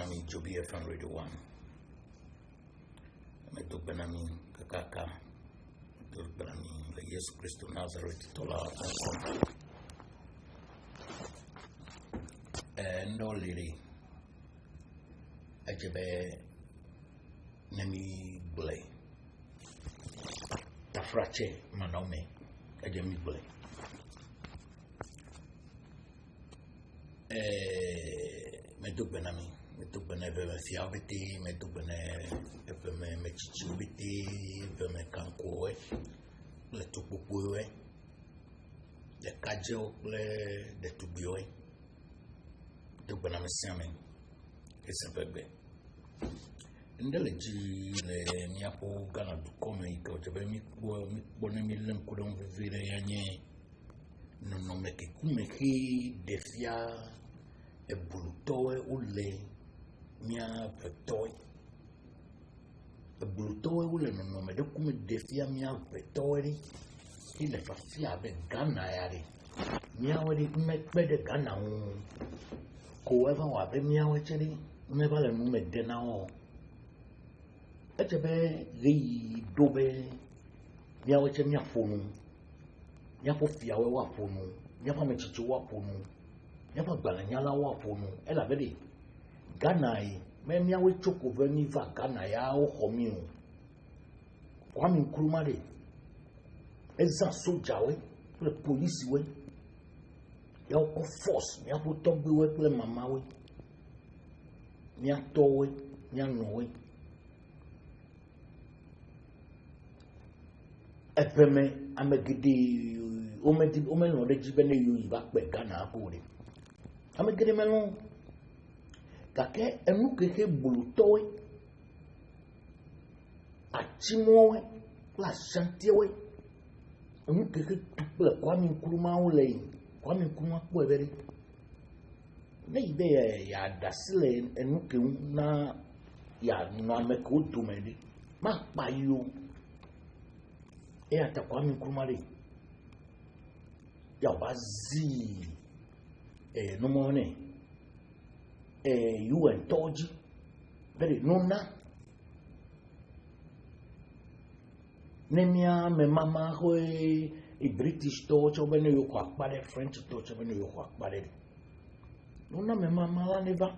Benami Jobi FM Radio 1. Meto Benami Kakaka. Meto Benami le Yesu Christo Nazareth Tola. Ndo liri. Ejebe Nemi Bule. Tafrache Manome. Ejemi Bule. Meto Benami. Meto Benami Fiabiti. Meto Benami Mechichubiti. Benami Kankoe. Le Tupuwe. Le Kajo. Le Tubioe. Meto Benami Siamen. Esempebe. Ndeleji le miapo Ghana dukome iko tebe mi bone mi lem kudon vivire yanye no meke kumeki defia e bulutoe ule mia petoe e bulutoe ule no me de kume defia mia petoe ile fafia be Ghana yari mia wadi mekbe de Ghana ko eva wa be mia wecheri me vale no me de na o echebe ri dobe mia weche mia fonu mia po fia we wa fonu mia pa mechichi wa fonu mia pa gbalanyala wa fonu ela bede Ghana yi me mia we choko veni va Ghana ya o homi o Kwame Nkrumah de eza soja we le police we ya o force mia po togbe we ple mama we mia to we mia no we Efeme amegide ome no de jibe ne yoyi ba pe Ghana akore amegide melo kake enu keke bulutowe achimowe la chantiwe enu keke tuple Kwame Nkrumah ole Kwame Nkrumah po ebere ne ibe ya dasile enu ke na ya no ameko dumedi ma pa yo e ata Kwame Nkrumah ya bazi no mone UN toji bere nona nemia me mama ho e British to chobene yo kwa pare French to chobene yo kwa pare nona me mama la neva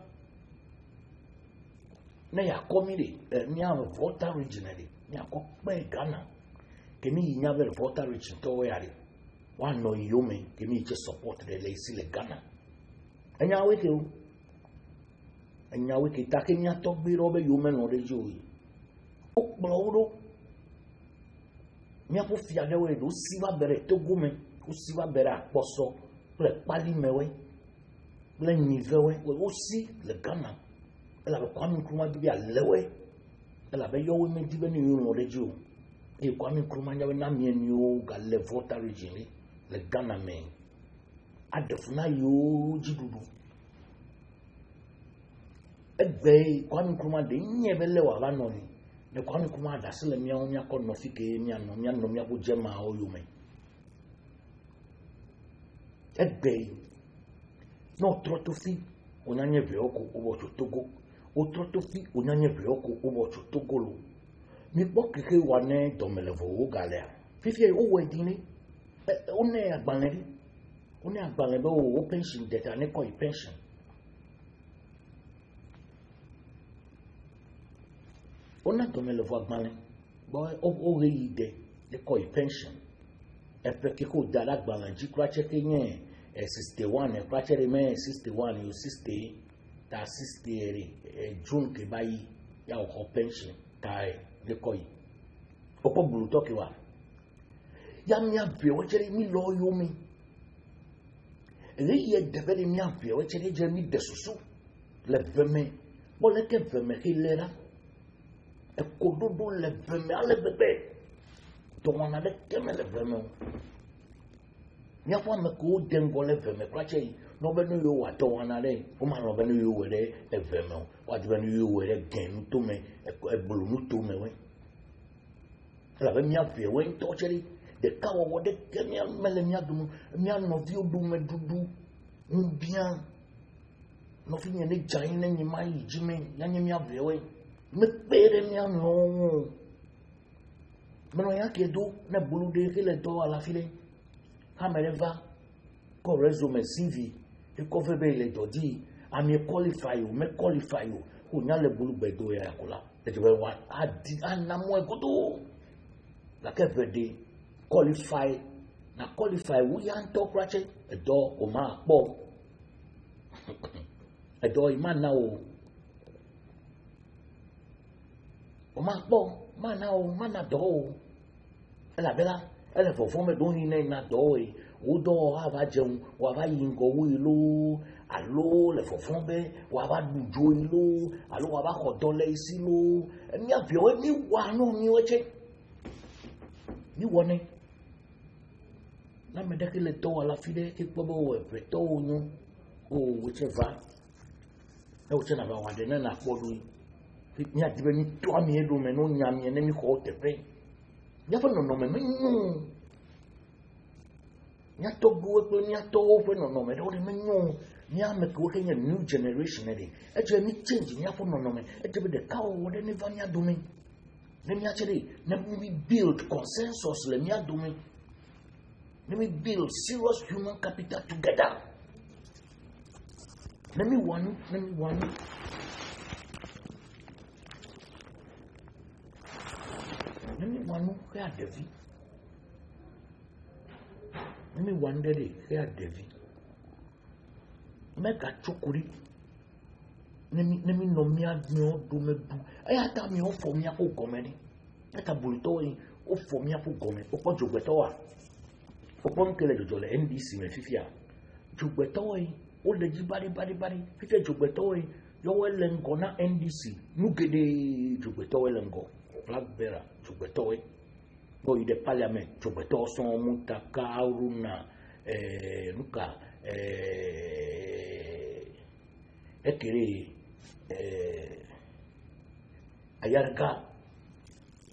na ya komire mia voter originally mia ko pe Ghana kemi nyave voter rich to yari one no yume kemi je support the lazy le Ghana anya weke ta kenya to biro be yume no rejoyi okporo mi apo fia de we do siwa bere to gume o siwa bere aposo le pali mewe le nivewe o si le Ghana ela be Kwame Nkrumah bi alewe ela be yo we me dibe ni yo no rejoyi e Kwame Nkrumah nyawe na mieni o ga le voter region le Ghana men adefuna yo jidudu egbe Kwame Nkrumah de nyebele wa ba no ni ne Kwame Nkrumah da sele mia o mia ko no fike mia no mia ko jema o yume egbe no trotofi onanye bioko obo Togo o trotofi onanye bioko obo Togo lo mi po keke wane domelevo o galea fifi o wedini one agbanle be o pension data ne ko pension ona domelevo agbanle bo o re ide ne ko pension e pe ke ko dara agbanle ji kwa cheke yen 61 e kwa chere me 61 yo 60 ta 60 June ke bayi ya o pension tai de koi opo bulu toki wa ya mi abie wo chere mi lo yo mi ye de bele mi abie wo chere je mi de susu le veme bo le ke veme ki lera e kododo le veme ale bebe to wana de keme le veme ya fo me ko dengo le veme kwa che no be no yo wa to wana le o ma no be no yo we de e veme wa de be no yo we de gen to me e bulu mu to me we la be mi abie we to chere de kawo wo de kemia mele mia dum mia no vi odu me dudu mbia no fi ne jan ne nyima yi jime ya nyimi abrewe me pere mi ano me no ya ke do na bulu de ke le do ala file ha me va ko resume CV e ko fe be le do di ami qualify you me qualify you ko nya le bulu be do ya kula e je wa adi anamo e godo la ke ve de qualify na qualify wo ya nto krache e do o ma po e do ima na o ma po ma na o ma na do e la bela e le fofo me do ni na do e o do ava jeun wa va yin go wi lo alo le fofo be wa va dujo lo alo wa va ko le isi lo mi abio mi wa no mi o che ni woni na me de ke le to ala fide ke po bo e pre to nyu o whichever e o che na ba wa de na po lu ni a dibe ni to ami edo me no nya mi ne mi ko te pre ya fa no me nyu nya to go pe nya to pe no me do me nyu nya me ko ke new generation e je mi change nya fa no me e je be de ka o de ne va nya do me ne mi a chere ne mi build consensus le mi a do me let me build serious human capital together. Let me one. Here Devi. Let me one day here Devi. Make a chokuri. Let me no me do me do. I had me off for me a comedy. Let a bulletoi off for me a gome. Opo jogwetoa. Opon kele jole NDC me fifia jugbetoi o le jibari bari fifia jugbetoi yo welengo na NDC nugede jugbetoi lengo black bearer jugbetoi go ide parliament jugbeto son mutaka aruna nuka ekere ayarga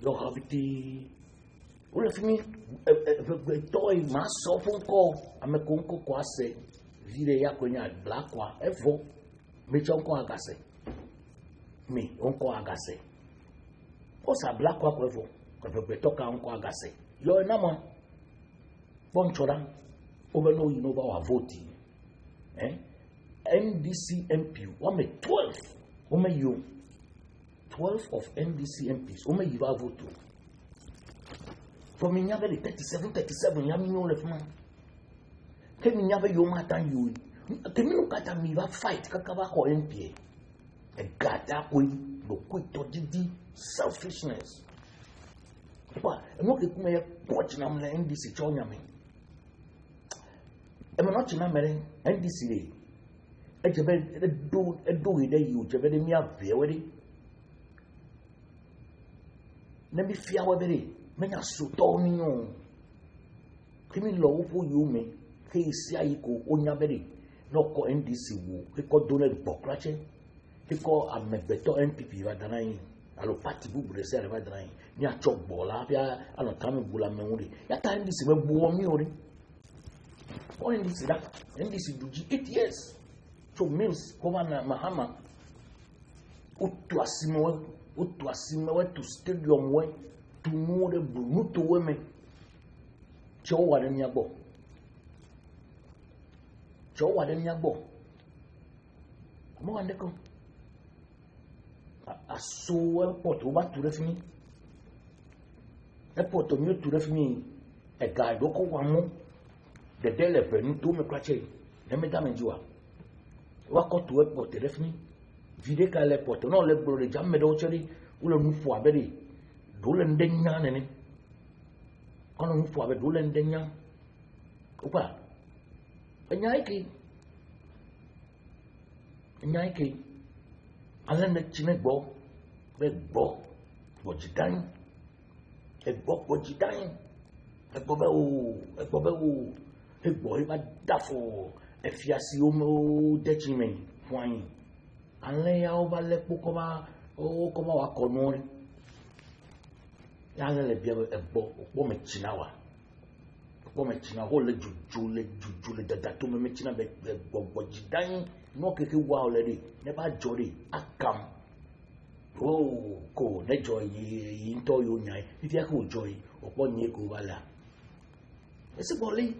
yo habiti Ule fini toy maso funko amekonko kwase vile yako nya black kwa evo mechonko agase mi onko agase osa black kwa evo kwa toka onko agase yo enama bonchora obeno you know ba vote NDC MP wame 12 wame you 12 of NDC MPs wame you ba vote from Minyave 37 yami no left man. Ke Minyave yo matan you. Ke mi no kata mi va fight kakaba ko MP. E gata ko no kwito didi selfishness. Pa, mo ke kuma ye watch na mle NDC chonya me. E mo no china mere NDC le. E jebe do ide you jebe de mi ave we. Na bi fia we be menya soto mi no kimi lo wo yu me ke isi ayi ko onya bere no ko NDC wo ke ko donate bokrache ke ko amegbeto NPP wa danai alo party bu brese re wa danai ni a chok bola bia alo tami bula menwuri ya ta NDC me bu omi ori o NDC da NDC duji 8 years so means ko na mahama utu asimo to stadium we to know the brutal women. Joe Warden Yabo. More and go. A so airport over to refini. Airport to me to refini. A guy doko one more. The delever no to me crache. Let me damage you. Walk out to airport to refini. Videka airport. No let bro the jam medocheri. Ulo mufu aberi. Dole ndenya nene ono mfu abe dole ndenya upa enyaiki alene chine gbo be gbo bojidan egbo iba dafo efiasi omo dechime fun ale ya oba lepo koma wa konori ya le bia egbo me chinawa come china ho le juju le dada to me china be gbogbo jidan no keke wa already never jolly akam oh ko ne joy yi nto yo nyai if ya ko joy opo nye ko wala ese boli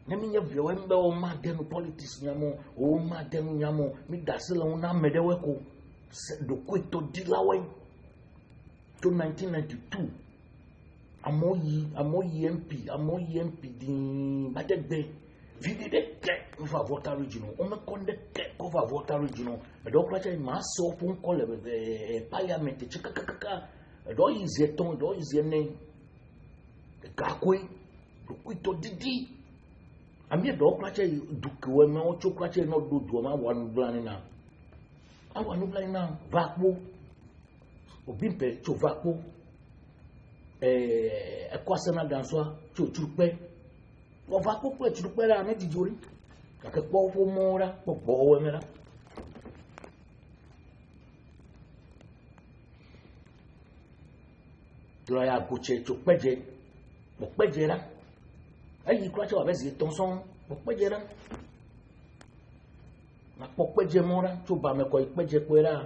na mi nya vyo embe o ma denu politics nyamo o ma denu nyamo mi dasela una medewe ko do kwito dilawe to 1992 amoyi MP din badegbe vidi de ke over voter regional o me konde ke over voter regional e do kwacha ma so fun ko le parliament chikakaka do yize ton do yize ne kakwe do kwito didi ami do kwacha dukewe me o chokwacha no do ma wanu blani na awanu blani na vakpo obimpe cho vakpo ekwasana danswa cho churupe o vakpo pe churupe la me dijori kake po fo mora po bowe mera ya goche cho peje mo peje ra ayi kwacha wa bezi tonson mo peje ra na po peje mora cho ba me ko peje kwera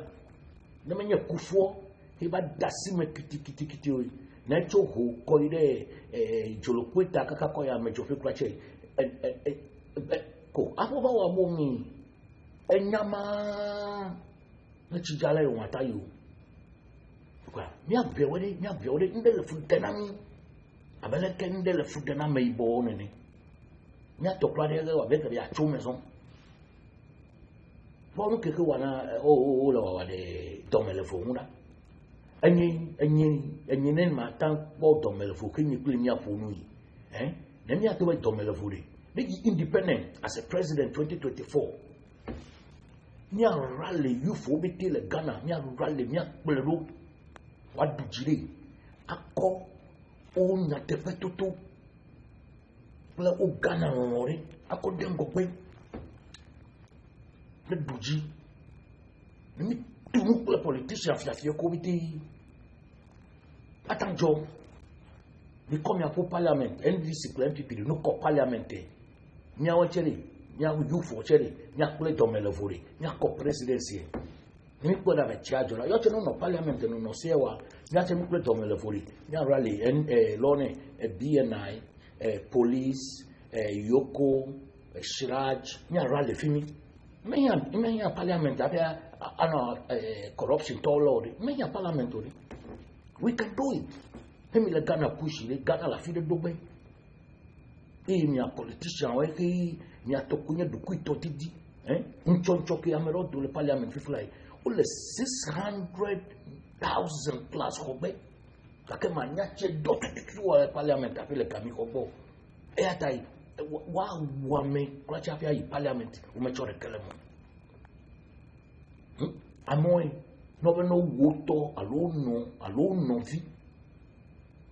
ne menye kufuo he ba dasi me kiti o na cho ho ko ide jolokweta kaka ko ya me jofe kwacha ko apo ba wa mo mi enyama na chijala yo mata yo kwa mi abewede ndele fudana mi abele ke ndele fudana me ibo ne nya to kwa de wa be ke ya chume so fo no ke wana o la wa de domele fo muna enyi ne ma tan po domele fo ke ni kuli mi afo nu yi na mi ato domele fo de be independent as a president 2024 mi a rally you for be tele Ghana mi a rally mi a plero wadujire akọ onya tefetoto pla o Ghana wori akọ dengo pe le duji ni tunu pla politician fiafia ko biti atanjo ni come ya pour parliament NDC ko MPP no ko parliament nya wa chere nya you for chere nya play domele vori nya ko presidency ni ko da be charge la yo che no parliament no sewa nya che mi play domele vori nya rally lone BNI police yoko Shraj nya rally fimi menya parliament apia ana corruption to lord menya parliament ori we can do it hemi le Ghana push le Ghana la fi de dobe mi a politician we ki mi a tokunya dukuito tidi nchoncho ke amero do le parliament fi fly o le 600,000 plus hobe kake manya che do tiki wa parliament afi le kami hobo atai wa me kwa cha pia parliament umechore kelemo amoy no be no woto alono vi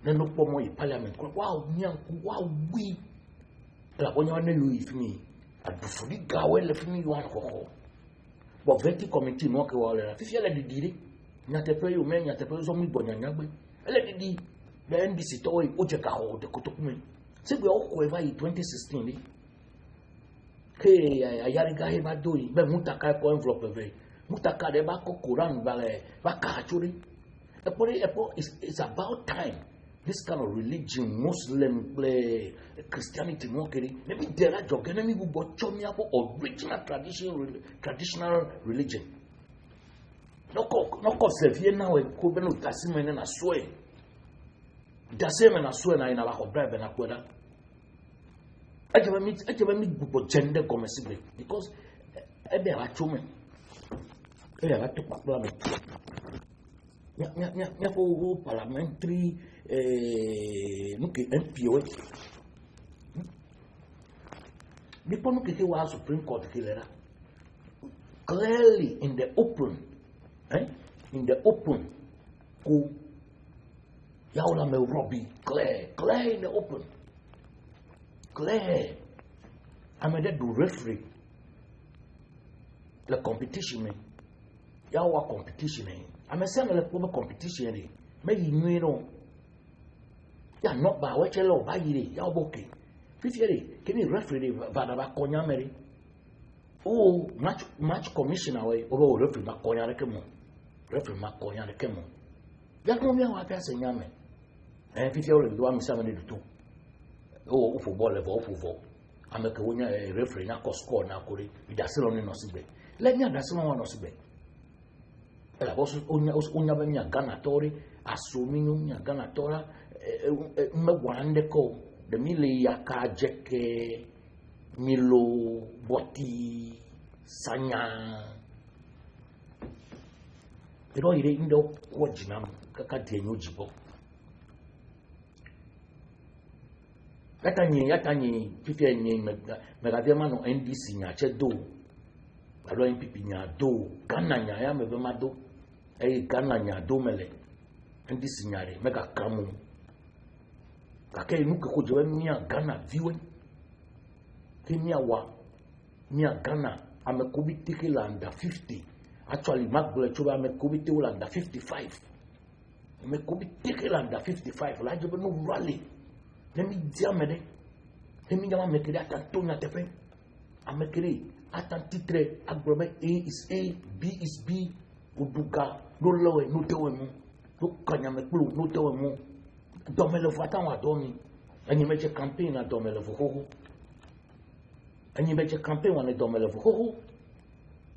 na no pomo parliament kwa nyanku wa wi la onya na yu ifini adufuri gawe le fini yu akoko bo veti committee no ke wa le fifia le didiri nya te pe yu me nya te pe zo mi bonya nyagbe ele didi le NDC to o je ka ho de kotokume se gbe o ko eva 2016 ni ke ayari ga he ba do yi be mutaka ko envelope ve mutaka de ba ko Quran bale ba ka churi it's about time this kind of religion Muslim play Christianity no keri maybe there are jogenemi bu bochomi abo original traditional religion no ko sevie na we ko be no tasime na so e daseme na so na ina la ko brebe na kweda ajaba mi bu gender commercial because ebe a chome ebe a to parliament nya ko parliamentary nuke MPO before nuke wa Supreme Court kilera clearly in the open ku yaula me robi clear in the open clear amede do referee la competition me yawa competition me amesema le kwa competition me yi nwe no ya no ba we chelo ba yire ya oboke Fifiere, can you referee Vadaba Conyameri? Oh, much commissioner way over referee Maconya Kemo. Referee Maconya Kemo. Yakomia was a yame. And Fifiere, do I'm 72. Oh, football level, football. I'm a referee, not score now, Kuri, with a salon in Osibe. Let me have that someone Osibe. La voce una mia ganatori, assumino mia ganatora, me guarda co, de mille yakaje che milo boti sanya. Però ire indo kwajinam kaka denyo jibo. Yatanyi pipi nyi megadema no NDC nya che do. Alo MPP nya do, Ghana nya ya mebema do. Ghana nya do mele. NDC nya re mega kamu. Kake nuke ko jewe mia Ghana viwe. Ke mia Ghana amekobi tiki landa 50. Actually Magbole choba amekobi tiki landa 55. Amekobi tiki landa 55. La jebe no rally. Let me diamede. Let me diamede mekere atantonya tefe. Amekere atantitre agrobe A is A, B is B. Uduga no lowe no tewe mu. No kanya mekulu no tewe mu. Domelevo atanwa domi. Enyi meje campaign na domelevo hoho. Enyi meje campaign wane domelevo hoho.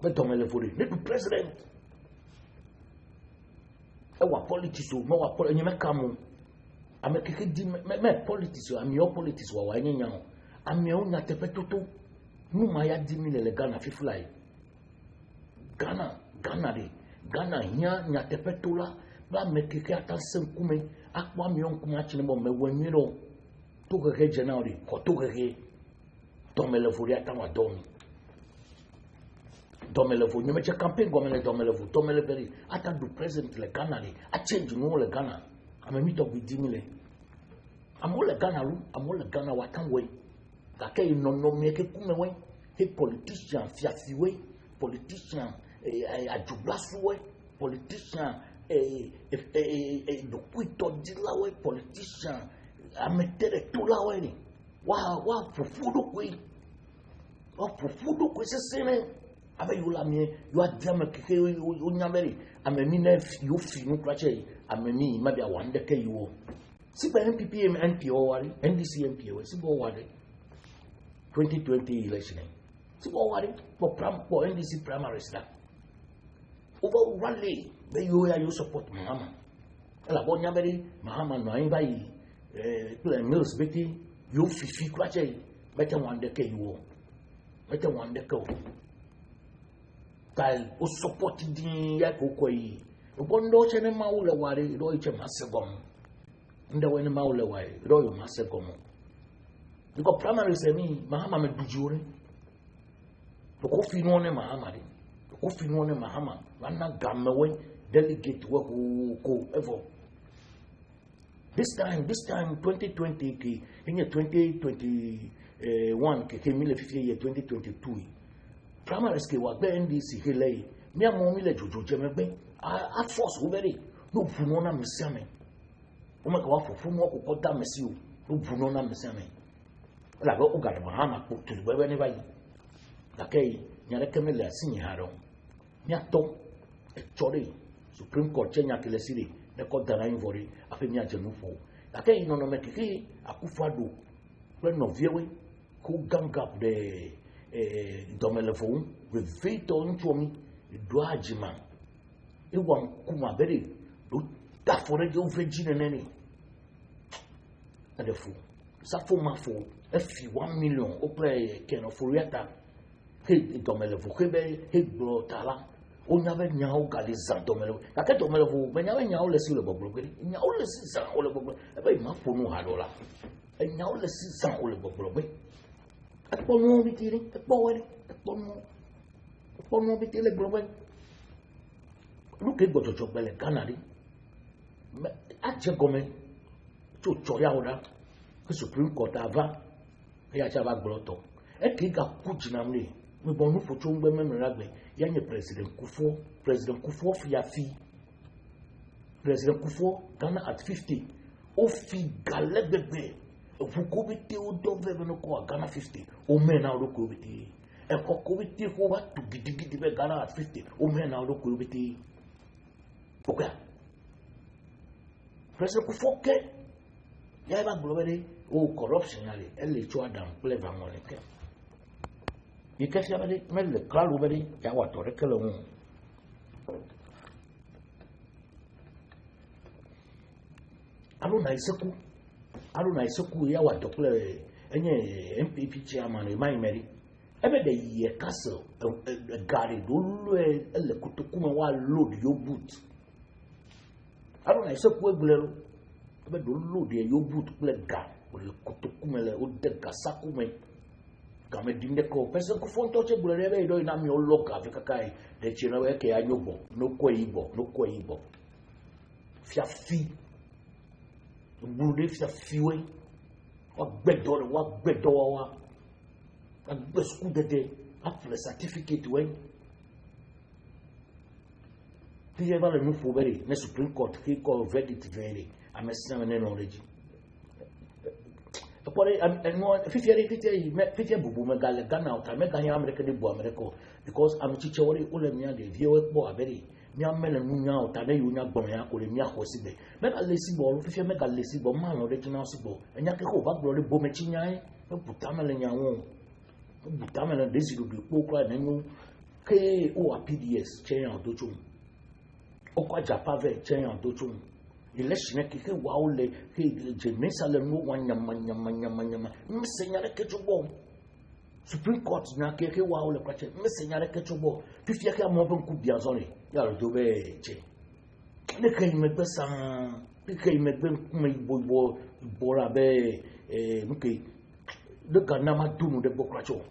Me domelevo re. Ne du president. Ewa politics o. Me wa politics. Enyi me kamu. Ame keke di me politics o. Ame yo politics wa enyi nyao. Ame yo nya tepe toto. Numa ya 10,000 le Ghana fifulai. Ghana de. Ghana hiya nya tepe tola. Ba me keke atansen kume. Akwa mi on kuma chine bo me weniro. To keke jenari. Ko to keke. Domelevo ri atanwa domi. Domelevo. Nye meche campaign gomele domelevo. Domelevo ri. Ata du president le Ghana le. A change no le Ghana. Ame meet up with 10,000. Amo le Ghana lu. Amo le Ghana watanwe. Kake inono meke kumewe. He politician fiafiwe. Politician ajublasuwe. Politician dokuito dilawe. Politician ametere tulawe ni. Wa profudo kwe. Wa profudo kwe se sene. Abe yula mie. Yua diame keke unyameri. Ame mine yufi nukrache. Ame mi mabi awandeke yuo. Sipa NPP NPO wari. NDC NPO. Sipa wari. 2020 election. Sipa wari. For NDC primaries da. Over rally. Be you support Mahama. Ela bon nyameri. Mahama no aimba yi. Mills beti. You fifi krache. Bete wandeke yuo. Bete wandeke o. Kai o support din ya kokoi. Bondo chene maule wari ro iche masegom. Nda wene maule wari ro yo masegom. Because primary semi Mahama me dujure. To kofi no ne Mahama ri. To kofi no ne Mahama. Wana gamewe delegate we ko ever. This time 2020 ki in 2021 ke 2022. Primary ske wa be NDC hele. Mi amomi le jojo jemegbe. A force uberi no vuno na mesiame o meka wa fofu no kokko da mesi o no vuno na mesiame la go uga Mahama ko tuli bebe ne bayi la kei nyare kemele asinyi haro mi ato e chori Supreme Court chenya kele siri ne ko dana invori afi mi ajenufo la kei no mekiki akufado we no viewe ko gangap de domelevo we vito nchomi do ajima Ewan kuma beri do dafore de ovejine nene adefu safo mafo efi 1 million opre keno furiata he domelevo kebe he brotala onya be nya o galiza domelevo ake domelevo be nya nya o lesi le boblo be nya o lesi za o le boblo e be ma fonu hadola e nya o lesi za o le boblo be apo no bitiri apo wari apo no bitile global Look at what you bele Canary. At your government to Choyaoda, the Supreme Court ava, Yachava Grotto. A kick up Puchinamli, we bonu for Chumbe Memorable, young President Kufo, Fiafi. President Kufo, Ghana at 50. Ofi Galebebe, vous couvez au domaine de quoi Ghana 50 au men à l'occuper et pour couviter pour va tout guider Ghana 50 au men à l'occuper pourquoi parce que faut que il y a pas globally ou corruption elle est toi dans plein vraiment les cas il qu'est-ce qu'il y a mais le crâne ouvert il y a what on que le alors na iseku ya wa dokle enye MPP chairman mai meri ebe de ye castle gari do lu ele kutokuma wa load your boot alors na iseku egbulero ebe do load your boot ple ga le kutokuma le o de gasakume kame dinde ko pese ko fonto che gbulero ebe do ina mi o loka afika kai de chino we ke anyobo no ko ibo fiafi Boulé fait fuir, ou bédor, ou bédor, ou beskou de après le certificat, oui. Puis il y a le nouveau fourré, mais Supreme Court qui est verdict verdict, à mes semaines non régi. Après, fifty bubu, mais Ghana, ou mais Ghana America de bois, America, because I'm teaching all the mien de vieux bois, very. Nya mele munya o tade yunya gbonya ko le nya ko sibe mega lesi bo fifi mega lesi bo ma no regional sibo enya ke ko ba gbo le bo mechi nya e butamele nya won butamele desiru de po kwa na nyu ke o PDS chen do chum o kwa japave chen do chum election ke wa o le ke je mesale no wanya manya msenya le ke chubo Supreme Court na ke wa o le kwa che msenya le ke chubo fifi ke mo ben ku bia zone ya lo dobe che le kai megbe san le kai megbe kuma ibo ra be nke le Ghana ma dunu de bokracho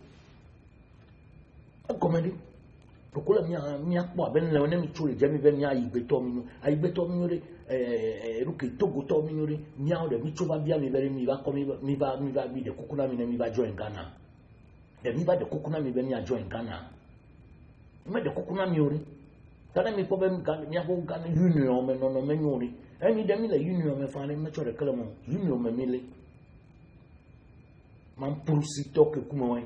akomedi pokola mi akpo aben le mi chule jemi be mi aigbeto mi re ruke togo to mi re mi a o de mi choba bia mi be mi ba komi mi ba bi de kukuna mi ba join Ghana de mi ba de kukuna mi be mi a join Ghana mi de kukuna mi ore Kana mi problem mi a ko Ghana union me no me nyori e mi de mi le union me fa me chore kala mo union me le man prusi toke kuma we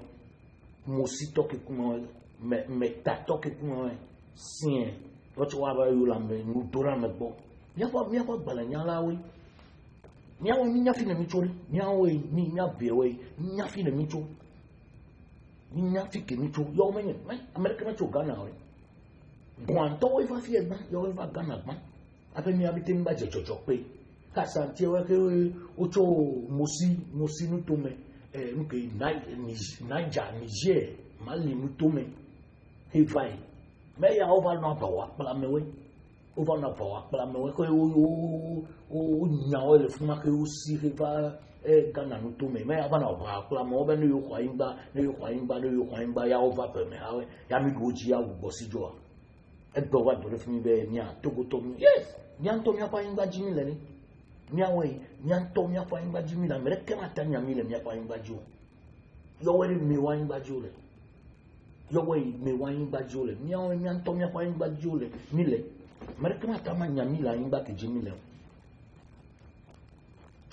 mo si toke kuma we me ta toke kuma we sien lo cho wa ba yu la me nu dora me bo mi a ko gbala nya la we mi a we mi nya fi na mi chori mi a we mi nya be we nya fi na mi cho mi nya fi ke mi cho yo me ni America na cho Ghana we Guanto e fa fiel yo va Ghana ma ape mi abite mba je jojo pe ka santi wa ke o cho mosi nu to me nke Niger Mali nu to me he vai me ya over no bawa pala me we over no bawa pala me we ko o nya o le fuma ke o si he va Ghana nu to me ya ba na bawa pala me o be no yo kwa imba ya over pe me ha we ya mi goji ya wo si jo Edbo wa dole fún mi be mi a togo to mi yes mi an to mi apa ingba jimi le ni mi awe mi an to mi apa ingba jimi la mere ke ma ta nya mi le mi apa ingba ju yo we mi wa ingba ju le yo we mi wa ingba ju le mi awe mi an to mi apa ingba ju le mi le mere ke ma ta ma nya mi la ingba ke jimi le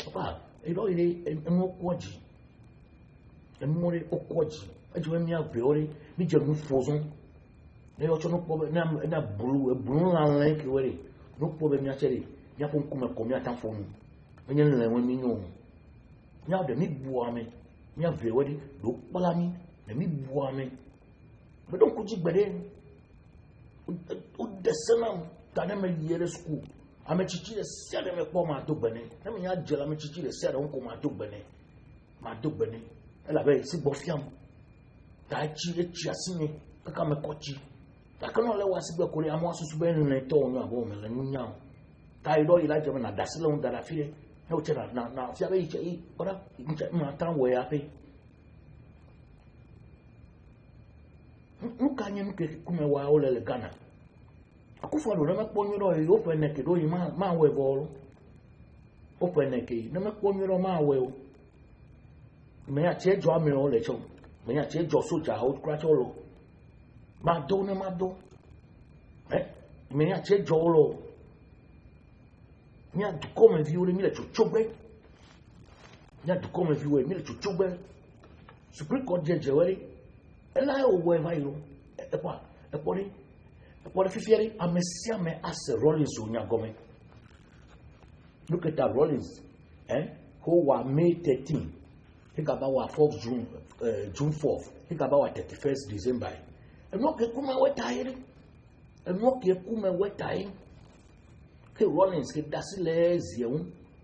papa e do ile emo koji emore okoji ejo mi a be ore mi je mu fozon ne yo chono po na bulu la lek were no po be mi a chere ya fun kuma ko mi atan fonu enye nle won mi no nya de mi bu ame nya ve wori do pala mi de mi bu ame be don ku ji gbede o de senam ta na me yere school ame chichi de se de me po ma do gbene na me nya jela me chichi de se de won ko ma do gbene ela be si bo fiam ta chi e chi asini ka me kochi Takano le wasi be kore amo asusu be ne to onu abo me le nunya ta ido ila je na dasile un dara fire e o chera na fia be ichi ora ma tan we ape nkanye nke kume wa ole le Ghana akufo do na kponyoro e o fe ne ke do yi ma we bolu o fe ne ke na me kponyoro ma we o me ya che jo ame o le chom me ya che jo soja o kra cholo Mado ne mado. Me ya che jolo. Mi a come viure mi le chochobe. nya du comme viwe mi le chuchugbe Supreme Court judge wele ela o we vai lo e pori fifieri amesia me as Rollins onya gome. Look at that Rollins who were May 13. Think about what 4th June, June 4th. Think about what 31st December. And what can come away tired? And what can come away tired? Hey, Rollins, get that lazy,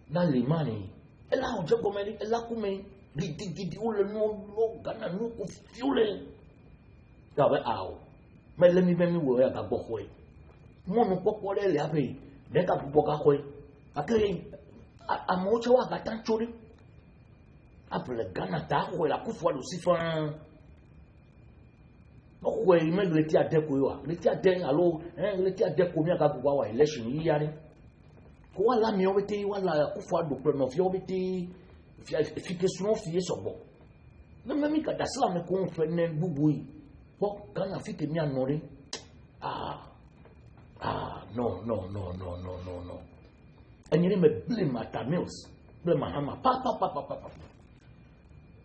na limani. Ela ojagomeli, ela kume, gidi ule no gana no fuel. Yawe ao. Me let me wo ya gbo hoy. Mo no popo le abe. De ka popo ka hoy. Akere amoche wa gatan chori. Après Ghana ta hoy la kufu lo sifan. Okwe me le ti adeko yo. Le ti aden alo, le ti adeko mi aka gbo wa election yi yare. Ko wala mi obete wala kufu ado pre no fi obete fi question fi sobo. Na me ka dasla me ko fe ne bubu yi. Bon, quand la fille est mise en orée, non. And you me blame at Tamils, blame Mahama, papa.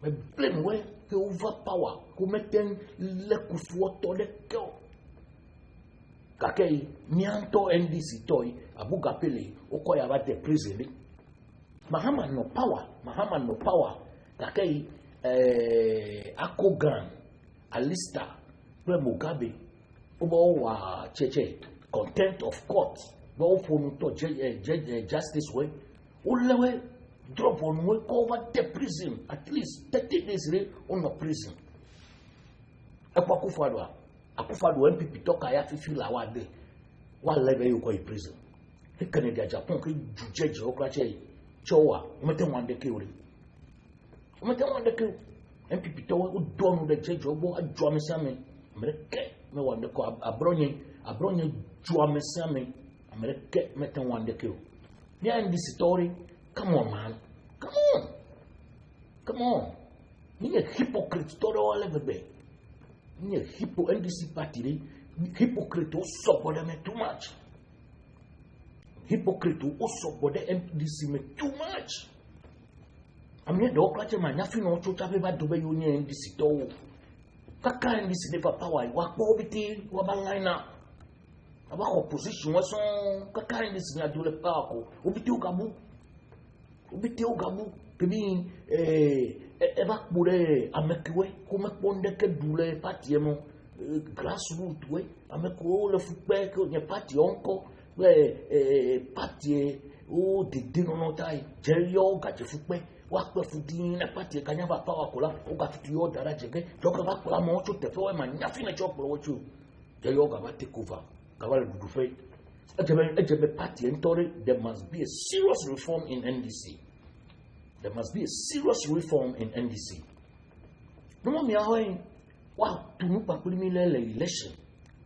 Me blame where que overpower, que metten le kufuoto le keo. Kakei, nianto NDC toy, abuga pele, okoya bate prison. Mahama no power. Kakei, Akogan, Alista, Mugabe, wa cheche, contempt of court, justice way, ulewe drop on way cover the prison at least 30 days on the prison. Akufado MPP toka ya fifi la wade, wa leve yuko prison. He Canada Japan ki judge okrache chowa, umete wande kiuri. MPP towa udonu de judge obo adwa mesame. Amerike me wande ko abronye jua mesame Amerike meten wande ko behind this story. Come on man, come on ni a hypocrite story all over be ni a NDC party hypocrite o support them too much, hypocrite o support the NDC me too much. Amne do kwache manyafi no chocha be ba do be union NDC to kaka NDC never power wa ko biti wa bangaina aba opposition wa so kaka NDC na dole power ko obiti ugabu kini eba kure amekwe ko meponde ke dule parti mo grassroots we ameko le fupe ko nye parti onko we parti o de denotai jerio ga je fupe wa pe fudi na parti kanya ba power ko la o ga fiti o dara jege doka ba ko mo chu te fo e ma nyafi na chop lo chu jerio ga ba take over ga ba du fe ejebe party entori. There must be a serious reform in NDC. There must be a serious reform in NDC. No me ahoy wa tunu papuli mi le election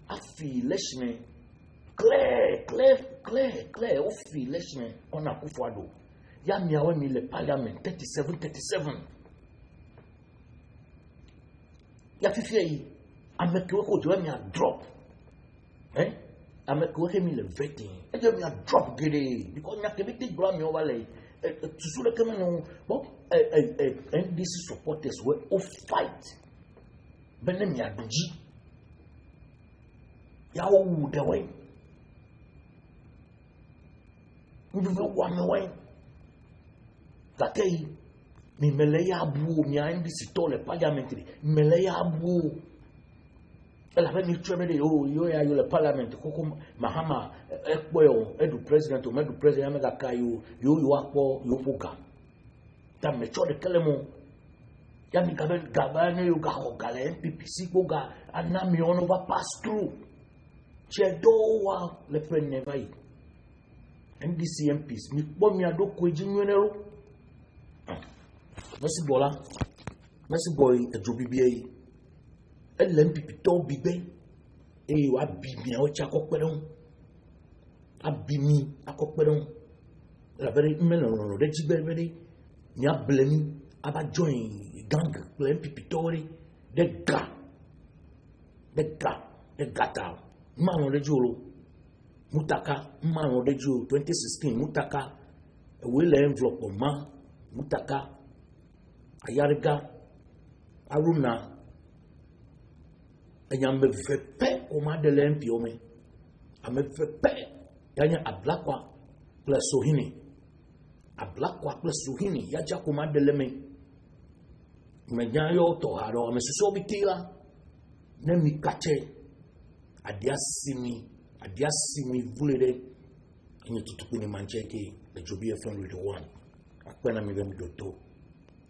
afi election clear o fi election on Akufo-Addo ya mi ahoy mi le parliament 37 ya fifi yi amekwe ko jo mi a drop amekwe mi le vetting e jo mi a drop gede because nya kebiti gba mi over le to so le kemenu but NDC supporters were all fight benem ya doji ya wo de way ndu wa me way takei mi mele ya abu mi NDC to le parliamentary mele ya abu ela va mi treme de yo ya yo le parliament koko Mahama ekpo edu president o medu president ya mega kayo yo akpo yo poga ta me cho de kelemo ya mi gabane yo ga hokale MPPC poga anami ono va pass through chedowa le prenne vai NDC MPs mi po mi adoko ejinwenero merci boy ejobibi LMPP to bigbe wa bimi o cha kokperon abimi akokperon la very melon de jibere ni ablemi aba join gang LMPP tori de gata mano de jolo mutaka mano de jolo 2016 mutaka we le envelope ma mutaka Ayarga, Aruna, and yam vepe o Madeleine Piome. I me vepe, Yanya a black one plus Sohini. A black one plus Sohini, Yajaku Madeleme. Mejayo to Haro, Mrs. Obitila, Nemi Kate, Adiasimi Vulede, and you took in Manchete, the Jubia from the one. Akwana mi vem doto.